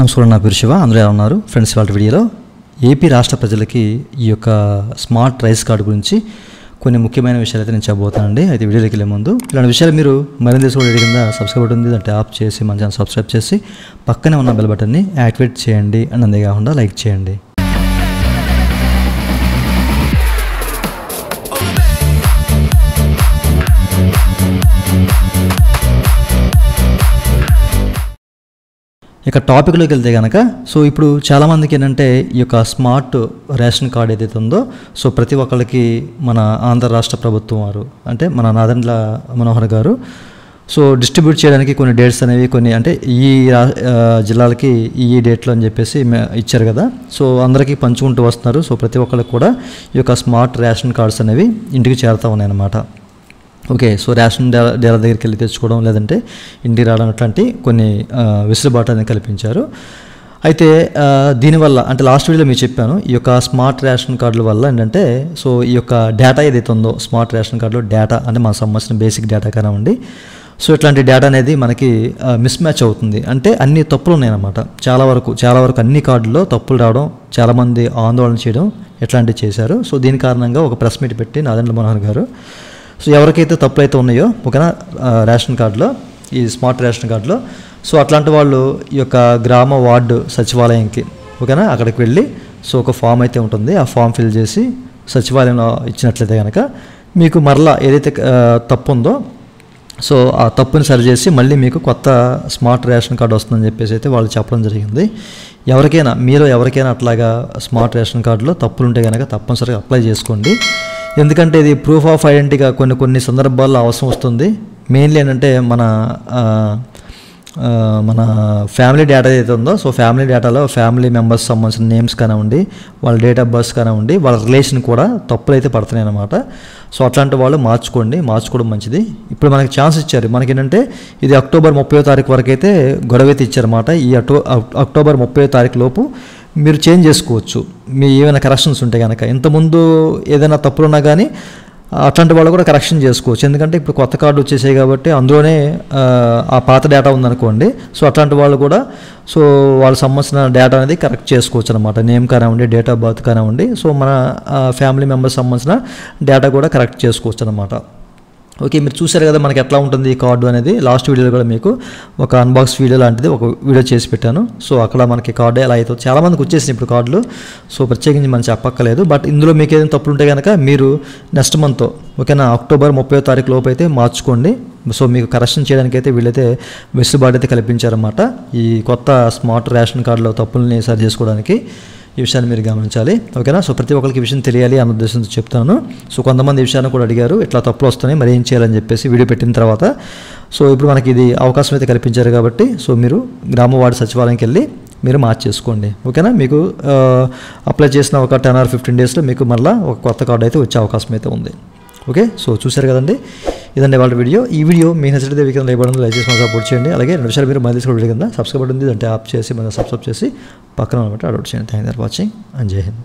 నమస్కారం, నా పేరు శివ. అందరూ ఎలా ఉన్నారు ఫ్రెండ్స్? వాళ్ళ వీడియోలో ఏపీ రాష్ట్ర ప్రజలకి ఈ యొక్క స్మార్ట్ రైస్ కార్డు గురించి కొన్ని ముఖ్యమైన విషయాలు అయితే నేను చెప్పబోతానండి. అయితే వీడియోలోకి వెళ్ళే ముందు ఇలాంటి విషయాలు మీరు మరింత తెలుసుకోవడం కింద సబ్స్క్రైబ్ బటన్ ఉంది, దాన్ని ట్యాప్ చేసి మన ఛానల్ సబ్స్క్రైబ్ చేసి పక్కనే ఉన్న బెల్ బటన్ని యాక్టివేట్ చేయండి అండ్ అంతేకాకుండా లైక్ చేయండి. ఇక టాపిక్లోకి వెళ్తే కనుక ఇప్పుడు చాలామందికి ఏంటంటే ఈ యొక్క స్మార్ట్ రేషన్ కార్డు ఏదైతే ఉందో ప్రతి ఒక్కరికి మన ఆంధ్ర రాష్ట్ర ప్రభుత్వం వారు అంటే మన నాదెండ్ల మనోహర్ గారు డిస్ట్రిబ్యూట్ చేయడానికి కొన్ని డేట్స్ అనేవి కొన్ని అంటే ఈ జిల్లాలకి ఈ డేట్లో అని చెప్పేసి ఇచ్చారు కదా. అందరికీ పంచుకుంటూ వస్తున్నారు. ప్రతి ఒక్కరికి కూడా ఈ యొక్క స్మార్ట్ రేషన్ కార్డ్స్ అనేవి ఇంటికి చేరుతూ ఉన్నాయి అన్నమాట. ఓకే, రేషన్ డీలర్ దగ్గరికి వెళ్ళి తెచ్చుకోవడం లేదంటే ఇంటికి రావడం అట్లాంటి కొన్ని వెసులుబాటు అనేది కల్పించారు. అయితే దీనివల్ల అంటే లాస్ట్ వీడియోలో మీకు చెప్పాను, ఈ యొక్క స్మార్ట్ రేషన్ కార్డుల వల్ల ఏంటంటే ఈ యొక్క డేటా ఏదైతే ఉందో స్మార్ట్ రేషన్ కార్డులో డేటా అంటే మనకు సంబంధించిన బేసిక్ డేటా కానివ్వండి, ఇట్లాంటి డేటా అనేది మనకి మిస్ మ్యాచ్ అవుతుంది. అంటే అన్ని తప్పులు ఉన్నాయన్నమాట. చాలా వరకు అన్ని కార్డుల్లో తప్పులు రావడం, చాలామంది ఆందోళన చేయడం ఇట్లాంటివి చేశారు. దీని కారణంగా ఒక ప్రెస్ మీట్ పెట్టి నాదెండ్ల మనోహర్ గారు ఎవరికైతే తప్పులు అయితే ఉన్నాయో ఓకేనా రేషన్ కార్డులో ఈ స్మార్ట్ రేషన్ కార్డులో అట్లాంటి వాళ్ళు ఈ యొక్క గ్రామ వార్డు సచివాలయంకి ఓకేనా అక్కడికి వెళ్ళి ఒక ఫామ్ అయితే ఉంటుంది. ఆ ఫామ్ ఫిల్ చేసి సచివాలయంలో ఇచ్చినట్లయితే కనుక మీకు మరలా ఏదైతే తప్పు ఉందో ఆ తప్పుని సరిచేసి మళ్ళీ మీకు కొత్త స్మార్ట్ రేషన్ కార్డు వస్తుందని చెప్పేసి అయితే వాళ్ళు చెప్పడం జరిగింది. ఎవరికైనా అట్లాగా స్మార్ట్ రేషన్ కార్డులో తప్పులు ఉంటే కనుక తప్పనిసరిగా అప్లై చేసుకోండి. ఎందుకంటే ఇది ప్రూఫ్ ఆఫ్ ఐడెంటిటీగా కొన్ని సందర్భాల్లో అవసరం వస్తుంది. మెయిన్లీ ఏంటంటే మన ఫ్యామిలీ డేటా ఏదైతే ఉందో ఫ్యామిలీ డేటాలో ఫ్యామిలీ మెంబర్స్ సంబంధించిన నేమ్స్ కానివ్వండి, వాళ్ళ డేట్ ఆఫ్ బర్త్ కానివ్వండి, వాళ్ళ రిలేషన్ కూడా తప్పులు అయితే పడుతున్నాయి అన్నమాట. అట్లాంటి వాళ్ళు మార్చుకోవడం మంచిది. ఇప్పుడు మనకి ఛాన్స్ ఇచ్చారు. మనకి ఏంటంటే ఇది అక్టోబర్ 30వ తారీఖు వరకు అయితే గొడవ అయితే ఇచ్చారన్నమాట. ఈ అక్టోబర్ 30వ తారీఖు లోపు మీరు చేంజ్ చేసుకోవచ్చు మీ ఏమైనా కరెక్షన్స్ ఉంటే కనుక. ఇంతకుముందు ఏదైనా తప్పులున్నా కానీ అట్లాంటి వాళ్ళు కూడా కరెక్షన్ చేసుకోవచ్చు. ఎందుకంటే ఇప్పుడు కొత్త కార్డు వచ్చేసాయి కాబట్టి అందులోనే ఆ పాత డేటా ఉందనుకోండి. అట్లాంటి వాళ్ళు కూడా వాళ్ళకి సంబంధించిన డేటా అనేది కరెక్ట్ చేసుకోవచ్చు అనమాట. నేమ్ కానివ్వండి, డేట్ ఆఫ్ బర్త్ కానివ్వండి, మన ఫ్యామిలీ మెంబర్స్ సంబంధించిన డేటా కూడా కరెక్ట్ చేసుకోవచ్చు అనమాట. ఓకే, మీరు చూసారు కదా మనకి ఎట్లా ఉంటుంది ఈ కార్డు అనేది. లాస్ట్ వీడియోలో కూడా మీకు ఒక అన్బాక్స్ వీడియో లాంటిది ఒక వీడియో చేసి పెట్టాను. అక్కడ మనకి కార్డు ఎలా అవుతుంది, చాలామందికి వచ్చేసింది ఇప్పుడు కార్డులు. ప్రత్యేకించి మనం చెప్పక్కర్లేదు. బట్ ఇందులో మీకు ఏదైనా తప్పులు ఉంటే కనుక మీరు నెక్స్ట్ మంత్ ఓకేనా అక్టోబర్ 30వ తారీఖు లోపు అయితే మార్చుకోండి. మీకు కరెక్షన్ చేయడానికి అయితే వీళ్ళైతే వెసులుబాటు అయితే కల్పించారన్నమాట. ఈ కొత్త స్మార్ట్ రేషన్ కార్డులో తప్పుల్ని సరి చేసుకోవడానికి ఈ విషయాన్ని మీరు గమనించాలి. ఓకేనా. ప్రతి ఒక్కరికి ఈ విషయం తెలియాలి అన్న ఉద్దేశంతో చెప్తాను. కొంతమంది ఈ విషయాన్ని కూడా అడిగారు, ఇట్లా తప్పులు వస్తున్నాయి మరి ఏం చేయాలని చెప్పేసి వీడియో పెట్టిన తర్వాత ఇప్పుడు మనకి ఇది అవకాశం అయితే కల్పించారు కాబట్టి మీరు గ్రామ వార్డు సచివాలయంకి వెళ్ళి మీరు మార్చేసుకోండి. ఓకేనా. మీకు అప్లై చేసిన ఒక 10 or 15 డేస్లో మీకు మళ్ళీ ఒక కొత్త కార్డు అయితే వచ్చే అవకాశం అయితే ఉంది. ఓకే, చూశారు కదండి, ఇదండి వాళ్ళ వీడియో. ఈ వీడియో మీకు నచ్చితే వీకెండ్ లైక్ బటన్ లైక్ చేసి సపోర్ట్ చేయండి. అలాగే 2 నిమిషాలు మీరు మళ్ళీ తీసుకోవడం కింద సబ్స్క్రైబ్ బటన్ ఉంది, దాన్ని ట్యాప్ చేసి మన సబ్స్క్రైబ్ చేసి పక్కన అనమాట అడౌట్ చేయండి. Thank you for watching and జై హింద్.